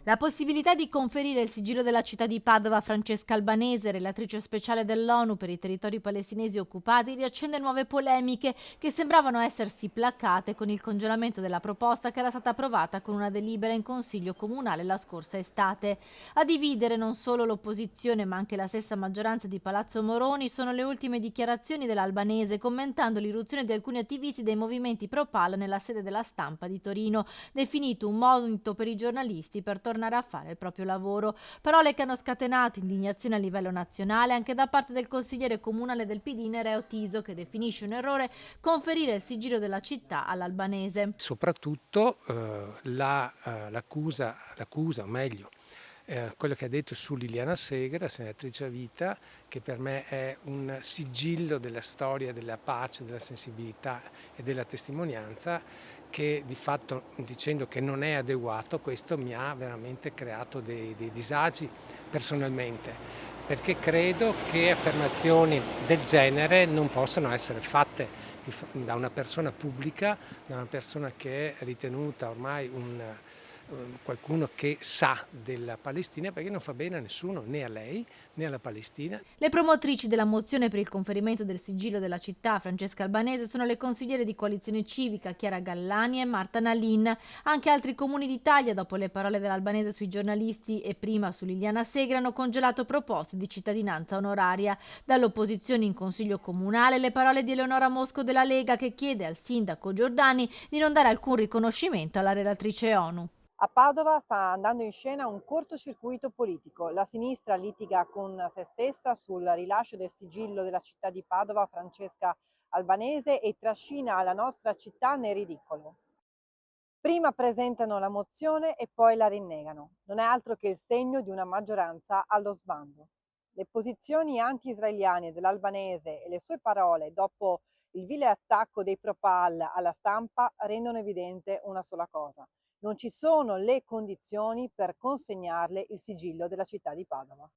La possibilità di conferire il sigillo della città di Padova a Francesca Albanese, relatrice speciale dell'ONU per i territori palestinesi occupati, riaccende nuove polemiche che sembravano essersi placate con il congelamento della proposta che era stata approvata con una delibera in Consiglio Comunale la scorsa estate. A dividere non solo l'opposizione ma anche la stessa maggioranza di Palazzo Moroni sono le ultime dichiarazioni dell'Albanese commentando l'irruzione di alcuni attivisti dei movimenti pro-Pal nella sede della Stampa di Torino, definito un monito per i giornalisti per tornare a fare il proprio lavoro. Parole che hanno scatenato indignazione a livello nazionale anche da parte del consigliere comunale del PD Nereo Tiso, che definisce un errore conferire il sigillo della città all'Albanese. Soprattutto l'accusa, o meglio, quello che ha detto su Liliana Segre, senatrice a vita, che per me è un sigillo della storia, della pace, della sensibilità e della testimonianza, che di fatto, dicendo che non è adeguato, questo mi ha veramente creato dei disagi personalmente, perché credo che affermazioni del genere non possano essere fatte da una persona pubblica, da una persona che è ritenuta ormai qualcuno che sa della Palestina, perché non fa bene a nessuno, né a lei né alla Palestina. Le promotrici della mozione per il conferimento del sigillo della città, Francesca Albanese, sono le consigliere di Coalizione Civica Chiara Gallani e Marta Nalin. Anche altri comuni d'Italia, dopo le parole dell'Albanese sui giornalisti e prima su Liliana Segre, hanno congelato proposte di cittadinanza onoraria. Dall'opposizione in Consiglio Comunale le parole di Eleonora Mosco della Lega, che chiede al sindaco Giordani di non dare alcun riconoscimento alla relatrice ONU. A Padova sta andando in scena un cortocircuito politico. La sinistra litiga con se stessa sul rilascio del sigillo della città di Padova a Francesca Albanese e trascina la nostra città nel ridicolo. Prima presentano la mozione e poi la rinnegano. Non è altro che il segno di una maggioranza allo sbando. Le posizioni anti-israeliane dell'Albanese e le sue parole dopo il vile attacco dei Pro-Pal alla stampa rendono evidente una sola cosa: non ci sono le condizioni per consegnarle il sigillo della città di Padova.